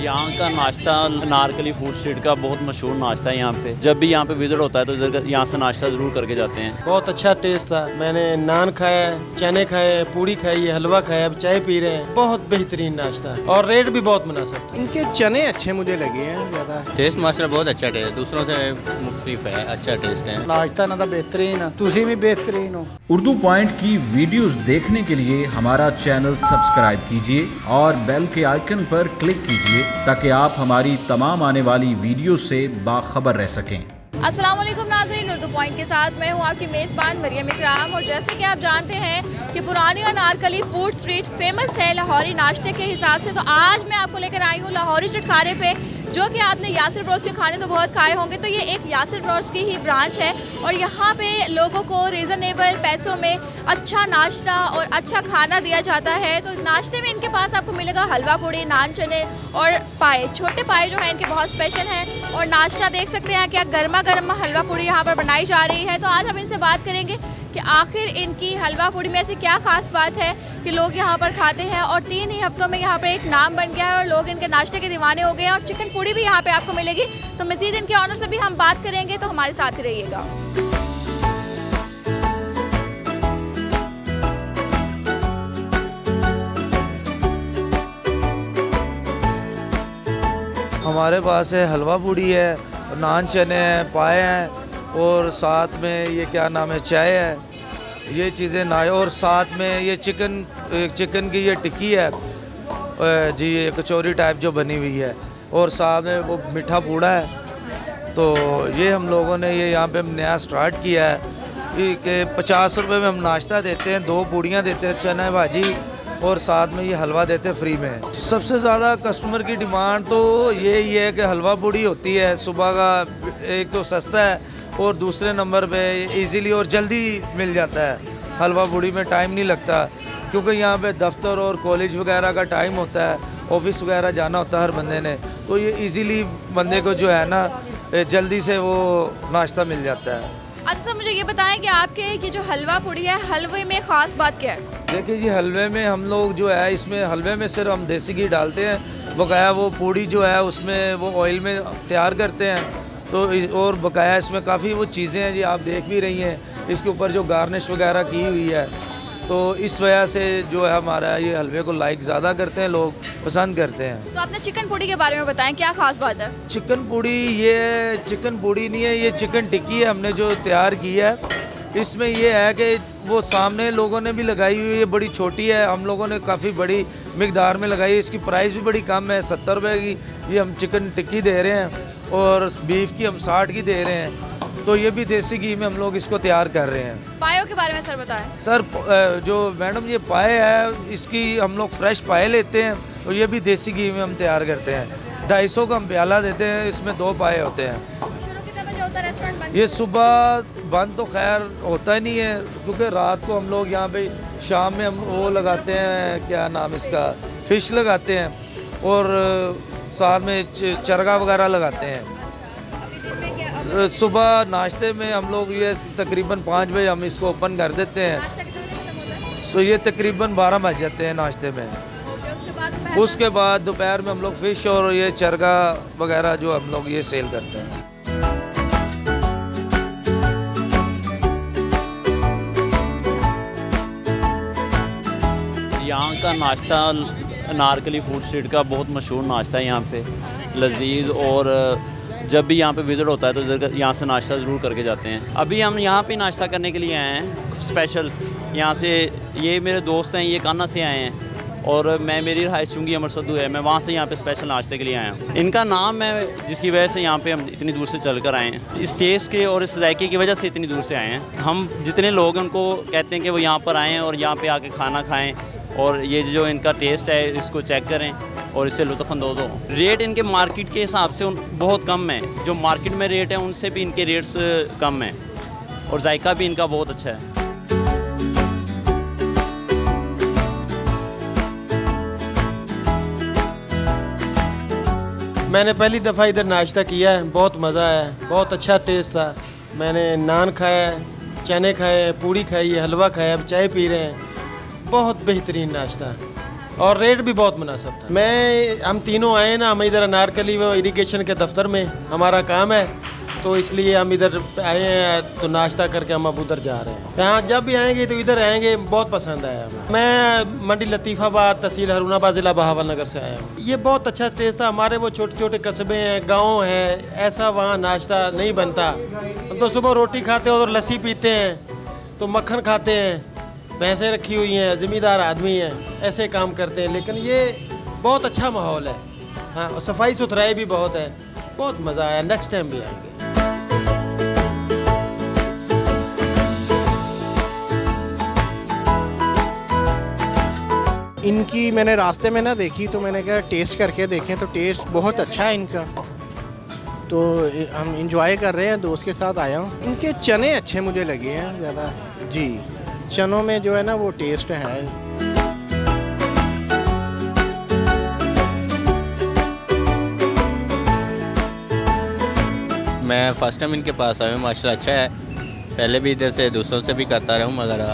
यहाँ का नाश्ता अनारकली फूड स्ट्रीट का बहुत मशहूर नाश्ता है। यहाँ पे जब भी यहाँ पे विजिट होता है तो इधर यहाँ से नाश्ता ज़रूर करके जाते हैं। बहुत अच्छा टेस्ट था। मैंने नान खाया, चने खाए, पूड़ी खाई है, हलवा खाया, अब चाय पी रहे हैं। बहुत बेहतरीन नाश्ता है और रेट भी बहुत मुनासिब था। इनके चने अच्छे मुझे लगे हैं ज़्यादा। टेस्ट मास्टर बहुत अच्छा टेस्ट, दूसरों से मुख्तलिफ है, अच्छा टेस्ट है। नाश्ता ना बेहतरीन, तुसी भी बेहतरीन हो। उर्दू पॉइंट की वीडियोस देखने के लिए हमारा चैनल सब्सक्राइब कीजिए और बेल के आइकन पर क्लिक कीजिए ताकि आप हमारी तमाम आने वाली वीडियो से बाखबर रह सकें। अस्सलाम वालेकुम नाज़रीन, उर्दू पॉइंट के साथ मैं हूँ आपकी मेज़बान मरियम इकराम। और जैसे कि आप जानते हैं कि पुरानी अनारकली फूड स्ट्रीट फेमस है लाहौरी नाश्ते के हिसाब से, तो आज मैं आपको लेकर आई हूँ लाहौरी चटखारे पे, जो कि आपने यासिर ब्रोस के खाने तो बहुत खाए होंगे। तो ये एक यासिर ब्रोस की ही ब्रांच है और यहाँ पे लोगों को रीज़नेबल पैसों में अच्छा नाश्ता और अच्छा खाना दिया जाता है। तो नाश्ते में इनके पास आपको मिलेगा हलवा पूड़ी, नान चने और पाए। छोटे पाए जो हैं इनके बहुत स्पेशल हैं। और नाश्ता देख सकते हैं कि गर्मा गर्म हलवा पूड़ी यहाँ पर बनाई जा रही है। तो आज हम इनसे बात करेंगे कि आखिर इनकी हलवा पूड़ी में ऐसी क्या खास बात है कि लोग यहाँ पर खाते हैं। और 3 ही हफ्तों में यहाँ पर एक नाम बन गया है और लोग इनके नाश्ते के दीवाने हो गए हैं। और चिकन पूड़ी भी यहाँ पे आपको मिलेगी। तो मज़ीद इनके ऑनर से भी हम बात करेंगे, तो हमारे साथ ही रहिएगा। हमारे पास है हलवा पूड़ी है, नान चने हैं, पाए हैं और साथ में ये क्या नाम है, चाय है, ये चीज़ें ना। और साथ में ये चिकन की ये टिक्की है जी, ये कचौरी टाइप जो बनी हुई है। और साथ में वो मीठा पूड़ा है। तो ये हम लोगों ने ये यहाँ पे हम नया स्टार्ट किया है कि 50 रुपये में हम नाश्ता देते हैं, 2 पूड़ियाँ देते हैं, चना भाजी और साथ में ये हलवा देते हैं फ्री में। सबसे ज़्यादा कस्टमर की डिमांड तो यही है कि हलवा पूड़ी होती है सुबह का, एक तो सस्ता है और दूसरे नंबर पे इजीली और जल्दी मिल जाता है। हलवा पूड़ी में टाइम नहीं लगता क्योंकि यहाँ पे दफ्तर और कॉलेज वगैरह का टाइम होता है, ऑफिस वगैरह जाना होता है हर बंदे ने। तो ये इजीली बंदे को जो है ना जल्दी से वो नाश्ता मिल जाता है। अच्छा सर, मुझे ये बताएं कि आपके ये जो हलवा पूड़ी है, हलवे में ख़ास बात क्या है? देखिए जी, हलवे में हम लोग जो है इसमें हलवे में सिर्फ हम देसी घी डालते हैं। बकाया वो पूड़ी जो है उसमें वो ऑयल में तैयार करते हैं। तो और बकाया इसमें काफ़ी वो चीज़ें हैं जी, आप देख भी रही हैं इसके ऊपर जो गार्निश वगैरह की हुई है। तो इस वजह से जो है हमारा ये हलवे को लाइक ज़्यादा करते हैं, लोग पसंद करते हैं। तो आपने चिकन पूड़ी के बारे में बताएं, क्या खास बात है? चिकन पूड़ी, ये चिकन पूड़ी नहीं है, ये चिकन टिक्की है हमने जो तैयार की है। इसमें ये है कि वो सामने लोगों ने भी लगाई हुई है, बड़ी छोटी है, हम लोगों ने काफ़ी बड़ी मिकदार में लगाई है। इसकी प्राइस भी बड़ी कम है, 70 रुपये की ये हम चिकन टिक्की दे रहे हैं और बीफ की हम 60 की दे रहे हैं। तो ये भी देसी घी में हम लोग इसको तैयार कर रहे हैं। पायों के बारे में सर बताएं। सर जो मैडम ये पाए है, इसकी हम लोग फ्रेश पाए लेते हैं और ये भी देसी घी में हम तैयार करते हैं। 250 का हम प्याला देते हैं, इसमें 2 पाए होते हैं। शुरू कितने बजे होता है रेस्टोरेंट बंद? ये सुबह बंद तो खैर होता ही नहीं है क्योंकि रात को हम लोग यहाँ पे शाम में हम वो लगाते हैं, क्या नाम इसका, फ़िश लगाते हैं और साथ में चरगा वगैरह लगाते हैं। सुबह नाश्ते में हम लोग ये तकरीबन 5 बजे हम इसको ओपन कर देते हैं। सो ये तकरीबन 12 बज जाते हैं नाश्ते में। उसके बाद दोपहर में हम लोग फ़िश और ये चरगा वगैरह जो हम लोग ये सेल करते हैं। यहाँ का नाश्ता अनारकली फूड स्ट्रीट का बहुत मशहूर नाश्ता है। यहाँ पे लजीज, और जब भी यहाँ पे विज़िट होता है तो इधर यहाँ से नाश्ता ज़रूर करके जाते हैं। अभी हम यहाँ पे नाश्ता करने के लिए आए हैं स्पेशल। यहाँ से ये मेरे दोस्त हैं, ये कान्हा से आए हैं और मेरी रहायश चुंगी अमर सद्दू है, मैं वहाँ से यहाँ पे स्पेशल नाश्ते के लिए आया हूँ। इनका नाम है जिसकी वजह से यहाँ पे हम इतनी दूर से चल कर आए हैं। इस टेस्ट के और इस जायके की वजह से इतनी दूर से आए हैं। हम जितने लोग हैं उनको कहते हैं कि वो यहाँ पर आएँ और यहाँ पर आके खाना खाएँ और ये जो इनका टेस्ट है इसको चेक करें और इससे लुत्फ़अंदोज़ हो। रेट इनके मार्केट के हिसाब से बहुत कम है, जो मार्केट में रेट है उनसे भी इनके रेट्स कम हैं और जायका भी इनका बहुत अच्छा है। मैंने पहली दफ़ा इधर नाश्ता किया है, बहुत मज़ा आया, बहुत अच्छा टेस्ट था। मैंने नान खाया, चने खाए, पूड़ी खाई, हलवा खाया, अब चाय पी रहे हैं। बहुत बेहतरीन नाश्ता और रेट भी बहुत मुनासिब था। हम तीनों आए ना, हम इधर अनारकली वो इरिगेशन के दफ्तर में हमारा काम है, तो इसलिए हम इधर आए हैं, तो नाश्ता करके हम अब उधर जा रहे हैं। यहाँ जब भी आएंगे तो इधर आएंगे, बहुत पसंद आया हमें। मैं मंडी लतीफ़ाबाद, तहसील हरुणाबाद, ज़िला बहावलनगर से आया हूँ। ये बहुत अच्छा टेस्ट था। हमारे वो छोटे छोटे कस्बे हैं, गाँव है, ऐसा वहाँ नाश्ता नहीं बनता। हम तो सुबह रोटी खाते हैं और लस्सी पीते हैं, तो मक्खन खाते हैं, भैंसें रखी हुई हैं, ज़मींदार आदमी हैं, ऐसे काम करते हैं। लेकिन ये बहुत अच्छा माहौल है, हाँ, और सफाई सुथराई भी बहुत है, बहुत मज़ा आया। नेक्स्ट टाइम भी आएंगे। इनकी मैंने रास्ते में ना देखी, तो मैंने कहा टेस्ट करके देखें, तो टेस्ट बहुत अच्छा है इनका। तो हम इंजॉय कर रहे हैं, दोस्त के साथ आया हूँ। इनके चने अच्छे मुझे लगे हैं ज़्यादा जी, चनों में जो है ना वो टेस्ट है। मैं फ़र्स्ट टाइम इनके पास आया हूँ, माशाल्लाह अच्छा है। पहले भी इधर से दूसरों से भी करता रहा हूँ, मगर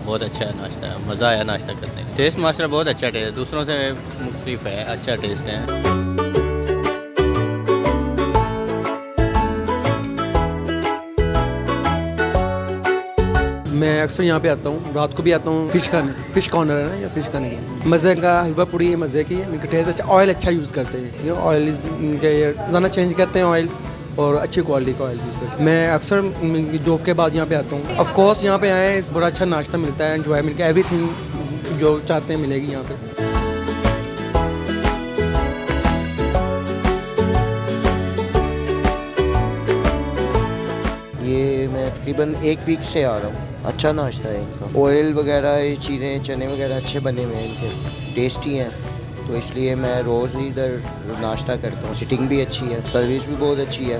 बहुत अच्छा है नाश्ता, मज़ा आया नाश्ता करने में। टेस्ट माशाल्लाह बहुत अच्छा टेस्ट, दूसरों से मुख्तलिफ है, अच्छा टेस्ट है। मैं अक्सर यहाँ पे आता हूँ, रात को भी आता हूँ। फ़िश कॉर्नर है ना, या फ़िश खाने की मज़े का हलवा पूड़ी, मज़े की है। इनका टेस्ट अच्छा, ऑयल अच्छा यूज़ करते हैं, ये ऑयल इनके ज़्यादा चेंज करते हैं ऑयल, और अच्छी क्वालिटी का ऑयल यूज़ करते हैं। मैं अक्सर जॉब के बाद यहाँ पे आता हूँ। ऑफ कोर्स यहाँ पे आए, बड़ा अच्छा नाश्ता मिलता है, एंजॉय मिलता है, एवरीथिंग जो चाहते हैं मिलेगी यहाँ पे। ये मैं तकरीबन 1 वीक से आ रहा हूँ। अच्छा नाश्ता है इनका, ऑयल वगैरह, ये चीज़ें, चने वगैरह अच्छे बने हुए हैं इनके, टेस्टी हैं, तो इसलिए मैं रोज़ ही इधर नाश्ता करता हूँ। सिटिंग भी अच्छी है, सर्विस भी बहुत अच्छी है।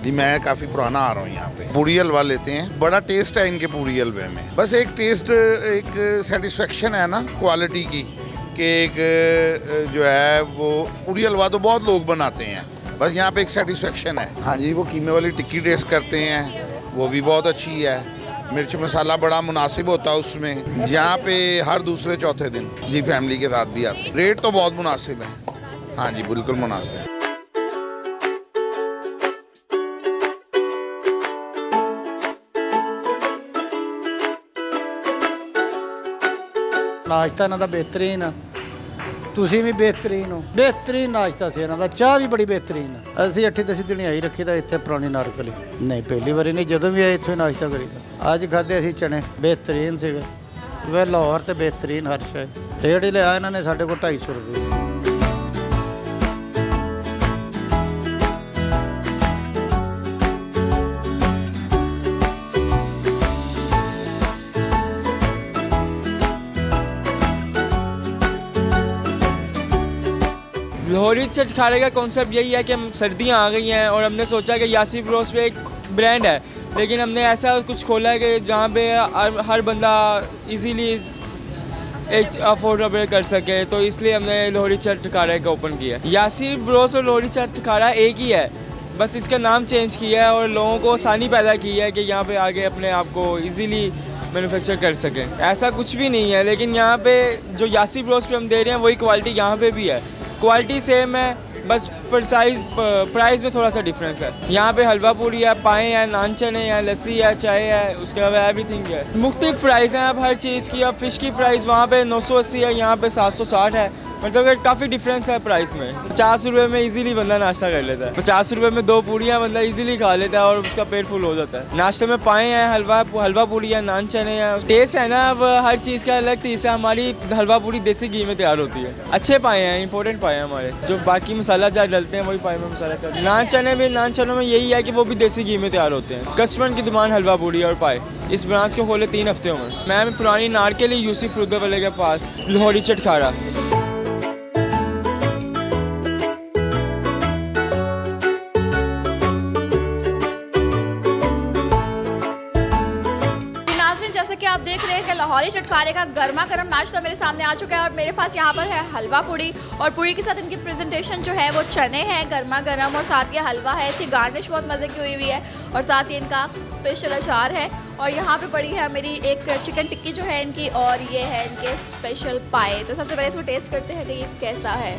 जी मैं काफ़ी पुराना आ रहा हूँ यहाँ पे। पूड़ी हलवा लेते हैं, बड़ा टेस्ट है इनके पूड़ी हलवे में। बस एक टेस्ट, एक सेटिस्फेक्शन है ना क्वालिटी की, कि एक जो है वो पूड़ी हलवा तो बहुत लोग बनाते हैं, बस यहाँ पे एक सेटिस्फेक्शन है। हाँ जी, वो कीमे वाली टिक्की टेस्ट करते हैं, वो भी बहुत अच्छी है। मिर्च मसाला बड़ा मुनासिब होता है उसमें। यहाँ पे हर दूसरे चौथे दिन जी फैमिली के साथ भी आते हैं। रेट तो बहुत मुनासिब है, हाँ जी बिल्कुल मुनासिब। नाश्ता इन्हों का बेहतरीन, तुसी भी बेहतरीन हो। बेहतरीन नाश्ता से इन्हों का, चाह भी बड़ी बेहतरीन। असी 8-10 दिन आई रखी था इतने पुरानी नारकली, नहीं पहली बारी नहीं, जो भी आए इतों नाश्ता करीदा। अज खाधे असी चने, बेहतरीन से वे लाहौर तो बेहतरीन हर शे। रेट ही लिया इन्होंने साढ़े को 250 रुपये। लाहौरी चटखारे का कॉन्सेप्ट यही है कि सर्दियाँ आ गई हैं और हमने सोचा कि यासिर ब्रोस पे एक ब्रांड है, लेकिन हमने ऐसा कुछ खोला है कि जहाँ पे हर बंदा इजीली एक अफोर्डेबल कर सके, तो इसलिए हमने लाहौरी चटखारा का ओपन किया है। यासिर ब्रोस और लाहौरी चटखारा एक ही है, बस इसका नाम चेंज किया है और लोगों को आसानी पैदा की है कि यहाँ पे आगे अपने आप को इजीली मैन्युफैक्चर कर सकें। ऐसा कुछ भी नहीं है, लेकिन यहाँ पे जो यासिर ब्रोस पे हम दे रहे हैं वही क्वालिटी यहाँ पे भी है। क्वालिटी सेम है, बस प्राइस में थोड़ा सा डिफरेंस है। यहाँ पे हलवा पूरी है, पाए हैं, नान चने हैं, लस्सी है, चाय है, उसके अलावा एवरीथिंग है। मुख्तलिफ प्राइस हैं अब हर चीज़ की। अब फ़िश की प्राइस वहाँ पे 980 है, यहाँ पे 760 है, मतलब कि काफ़ी डिफरेंस है प्राइस में। 50 रुपये में इजीली बंदा नाश्ता कर लेता है। 50 रुपये में 2 पूड़ियाँ बंदा इजीली खा लेता है और उसका पेट फुल हो जाता है। नाश्ते में पाए हैं, हलवा पूड़ी है, नान चने हैं। टेस्ट है ना, अब हर चीज़ का अलग टेस्ट है। हमारी हलवा पूड़ी देसी घी में तैयार होती है। अच्छे पाए हैं, इंपॉर्टेंट पाए हैं हमारे। जो बाकी मसाला चाट डलते हैं वही पाए में मसाला चाट। नान चने में यही है कि वो भी देसी घी में तैयार होते हैं। कस्टमर की दुकान हलवा पूड़ी और पाए। इस ब्रांच को खोले 3 हफ्ते हुए। मैं पुरानी नारकली यूसुफ रुद्र वाले के पास, लाहौरी चटखारा। कि आप देख रहे हैं कि लाहौरी चटखारे का गर्मा गर्म नाश्ता मेरे सामने आ चुका है और मेरे पास यहाँ पर है हलवा पूड़ी और पूड़ी के साथ इनकी प्रेजेंटेशन जो है वो चने हैं गर्मा गर्म और साथ ये हलवा है, इसकी गार्निश बहुत मज़े की हुई है और साथ ही इनका स्पेशल अचार है। और यहाँ पे पड़ी है मेरी एक चिकन टिक्की जो है इनकी और ये है इनके स्पेशल पाए। तो सबसे पहले इसको टेस्ट करते हैं कि ये कैसा है।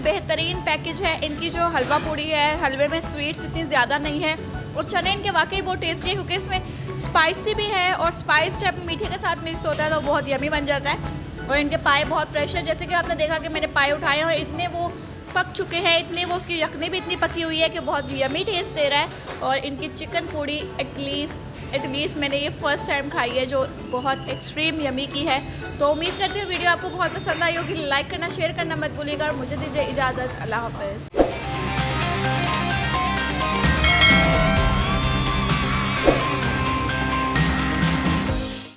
बेहतरीन पैकेज है इनकी जो हलवा पूड़ी है। हलवे में स्वीट्स इतनी ज़्यादा नहीं है और चने इनके वाकई बहुत टेस्टी है क्योंकि इसमें स्पाइसी भी है और स्पाइस जब मीठे के साथ मिक्स होता है तो बहुत यमी बन जाता है। और इनके पाए बहुत फ्रेश है, जैसे कि आपने देखा कि मैंने पाए उठाए और इतने वो पक चुके हैं, इतने वो उसकी यखनी भी इतनी पकी हुई है कि बहुत यमी टेस्ट दे रहा है। और इनकी चिकन पूड़ी एटलीस्ट मैंने ये फ़र्स्ट टाइम खाई है जो बहुत एक्सट्रीम यमी की है। तो उम्मीद करती हूँ वीडियो आपको बहुत पसंद आई होगी। लाइक करना, शेयर करना मत भूलिएगा और मुझे दीजिए इजाज़त। अल्लाह हाफ़िज़।